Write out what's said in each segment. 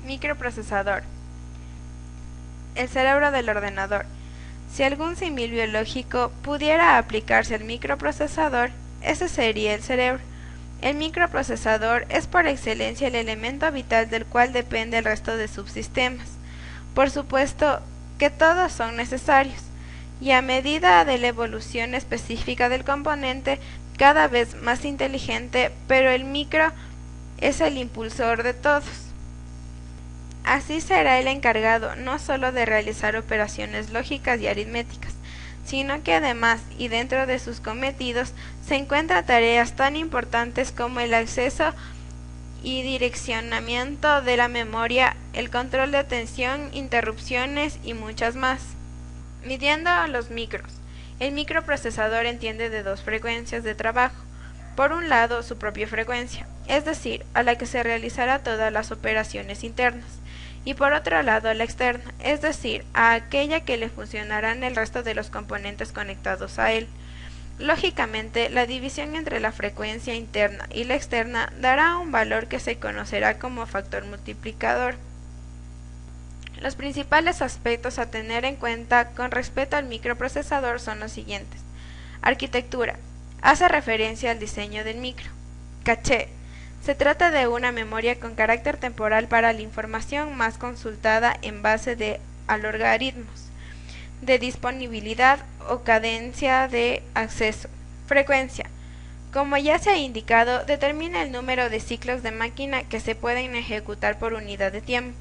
Microprocesador. El cerebro del ordenador. Si algún símil biológico pudiera aplicarse al microprocesador, ese sería el cerebro. El microprocesador es por excelencia el elemento vital del cual depende el resto de subsistemas. Por supuesto que todos son necesarios, y a medida de la evolución específica del componente, cada vez más inteligente, pero el micro es el impulsor de todos. Así será el encargado no solo de realizar operaciones lógicas y aritméticas, sino que además y dentro de sus cometidos se encuentran tareas tan importantes como el acceso y direccionamiento de la memoria, el control de atención, interrupciones y muchas más. Midiendo los micros. El microprocesador entiende de dos frecuencias de trabajo. Por un lado, su propia frecuencia, es decir, a la que se realizará todas las operaciones internas, y por otro lado la externa, es decir, a aquella que le funcionarán el resto de los componentes conectados a él. Lógicamente, la división entre la frecuencia interna y la externa dará un valor que se conocerá como factor multiplicador. Los principales aspectos a tener en cuenta con respecto al microprocesador son los siguientes. Arquitectura. Hace referencia al diseño del micro. Caché. Se trata de una memoria con carácter temporal para la información más consultada en base a logaritmos de disponibilidad o cadencia de acceso. Frecuencia. Como ya se ha indicado, determina el número de ciclos de máquina que se pueden ejecutar por unidad de tiempo.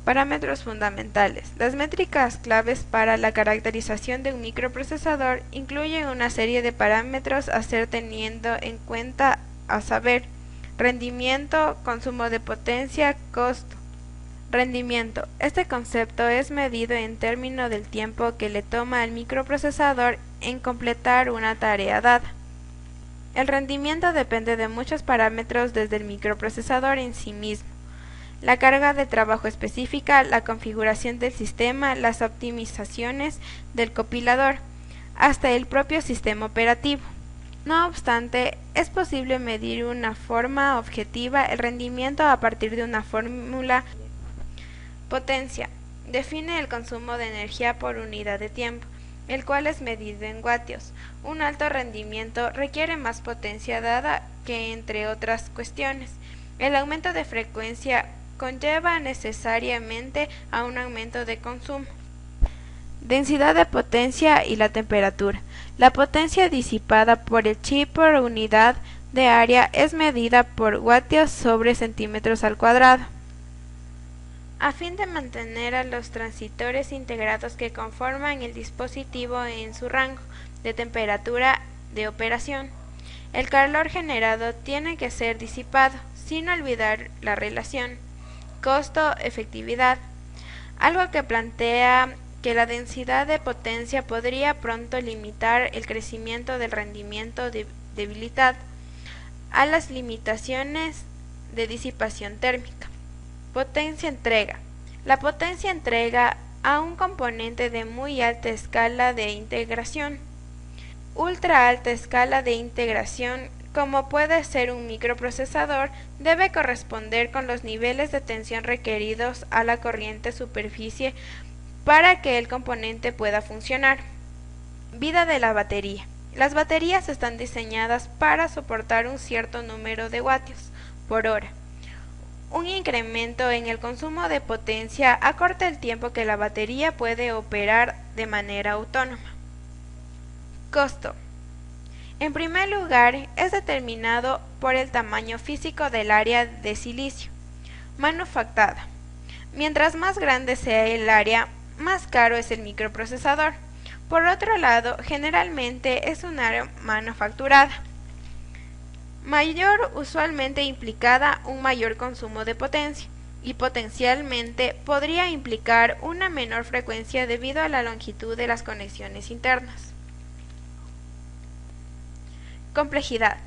Parámetros fundamentales. Las métricas claves para la caracterización de un microprocesador incluyen una serie de parámetros a ser teniendo en cuenta, a saber, rendimiento, consumo de potencia, costo. Rendimiento. Este concepto es medido en términos del tiempo que le toma al microprocesador en completar una tarea dada. El rendimiento depende de muchos parámetros desde el microprocesador en sí mismo, la carga de trabajo específica, la configuración del sistema, las optimizaciones del compilador, hasta el propio sistema operativo. No obstante, es posible medir de una forma objetiva el rendimiento a partir de una fórmula. Potencia. Define el consumo de energía por unidad de tiempo, el cual es medido en vatios. Un alto rendimiento requiere más potencia dada que, entre otras cuestiones, el aumento de frecuencia conlleva necesariamente a un aumento de consumo. Densidad de potencia y la temperatura. La potencia disipada por el chip por unidad de área es medida por vatios sobre centímetros al cuadrado. A fin de mantener a los transistores integrados que conforman el dispositivo en su rango de temperatura de operación, el calor generado tiene que ser disipado, sin olvidar la relación costo-efectividad, algo que plantea que la densidad de potencia podría pronto limitar el crecimiento del rendimiento debilitado a las limitaciones de disipación térmica. Potencia entrega. La potencia entrega a un componente de muy alta escala de integración, ultra alta escala de integración, como puede ser un microprocesador, debe corresponder con los niveles de tensión requeridos a la corriente superficie para que el componente pueda funcionar. Vida de la batería. Las baterías están diseñadas para soportar un cierto número de vatios por hora. Un incremento en el consumo de potencia acorta el tiempo que la batería puede operar de manera autónoma. Costo. En primer lugar, es determinado por el tamaño físico del área de silicio manufacturada. Mientras más grande sea el área, más caro es el microprocesador. Por otro lado, generalmente es un área manufacturada mayor, usualmente implicada un mayor consumo de potencia, y potencialmente podría implicar una menor frecuencia debido a la longitud de las conexiones internas. Complejidad.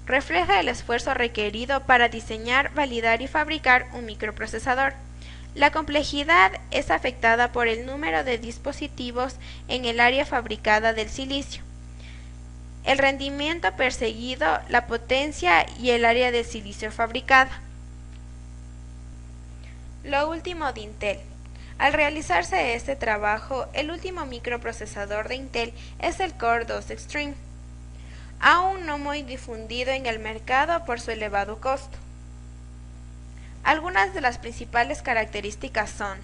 Refleja el esfuerzo requerido para diseñar, validar y fabricar un microprocesador. La complejidad es afectada por el número de dispositivos en el área fabricada del silicio, el rendimiento perseguido, la potencia y el área de silicio fabricada. Lo último de Intel. Al realizarse este trabajo, el último microprocesador de Intel es el Core 2 Extreme, aún no muy difundido en el mercado por su elevado costo. Algunas de las principales características son: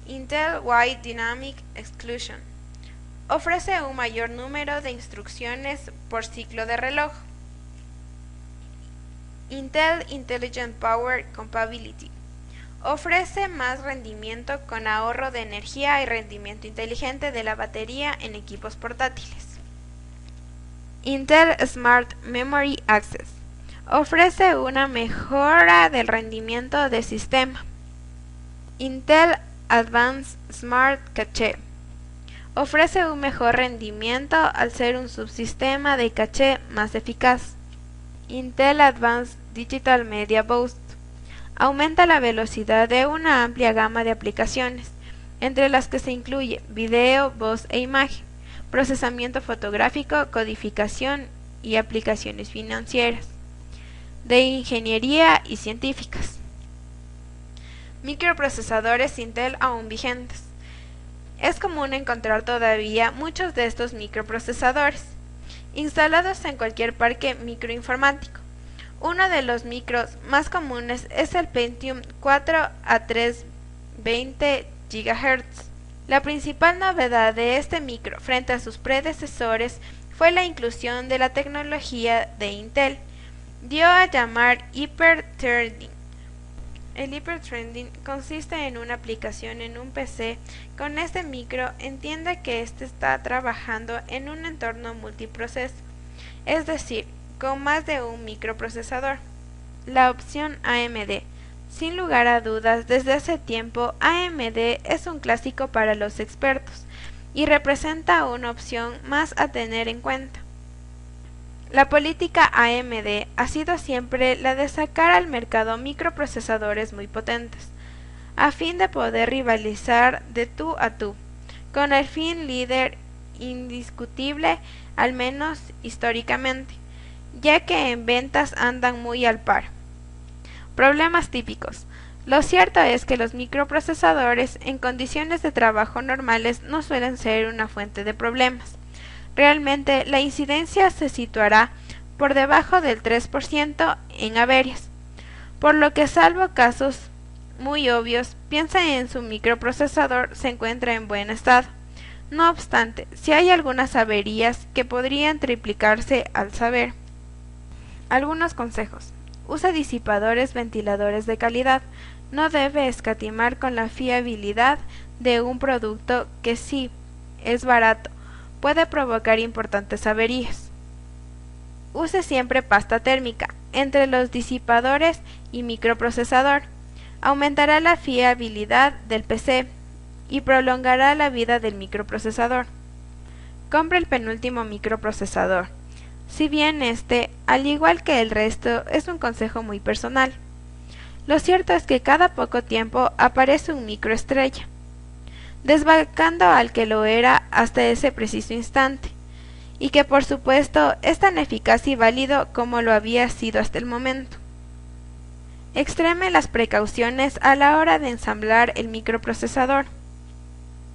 Intel Wide Dynamic Exclusion. Ofrece un mayor número de instrucciones por ciclo de reloj. Intel Intelligent Power Compatibility. Ofrece más rendimiento con ahorro de energía y rendimiento inteligente de la batería en equipos portátiles. Intel Smart Memory Access. Ofrece una mejora del rendimiento del sistema. Intel Advanced Smart Cache. Ofrece un mejor rendimiento al ser un subsistema de caché más eficaz. Intel Advanced Digital Media Boost. Aumenta la velocidad de una amplia gama de aplicaciones, entre las que se incluye video, voz e imagen, procesamiento fotográfico, codificación y aplicaciones financieras, de ingeniería y científicas. Microprocesadores Intel aún vigentes. Es común encontrar todavía muchos de estos microprocesadores instalados en cualquier parque microinformático. Uno de los micros más comunes es el Pentium 4 a 320 GHz. La principal novedad de este micro frente a sus predecesores fue la inclusión de la tecnología de Intel. Dio a llamar hyperthreading. El hyperthreading consiste en una aplicación en un PC. Con este micro entiende que éste está trabajando en un entorno multiproceso, es decir, con más de un microprocesador. La opción AMD. Sin lugar a dudas, desde hace tiempo AMD es un clásico para los expertos y representa una opción más a tener en cuenta. La política AMD ha sido siempre la de sacar al mercado microprocesadores muy potentes, a fin de poder rivalizar de tú a tú, con el fin líder indiscutible, al menos históricamente, ya que en ventas andan muy al par. Problemas típicos. Lo cierto es que los microprocesadores en condiciones de trabajo normales no suelen ser una fuente de problemas. Realmente la incidencia se situará por debajo del 3% en averias, por lo que salvo casos muy obvios, piensa en su microprocesador se encuentra en buen estado. No obstante, si hay algunas averías que podrían triplicarse al saber. Algunos consejos. Usa disipadores ventiladores de calidad. No debe escatimar con la fiabilidad de un producto que sí es barato, puede provocar importantes averías. Use siempre pasta térmica entre los disipadores y microprocesador. Aumentará la fiabilidad del PC y prolongará la vida del microprocesador. Compre el penúltimo microprocesador. Si bien este, al igual que el resto, es un consejo muy personal. Lo cierto es que cada poco tiempo aparece un microestrella, desbancando al que lo era hasta ese preciso instante, y que por supuesto es tan eficaz y válido como lo había sido hasta el momento. Extreme las precauciones a la hora de ensamblar el microprocesador.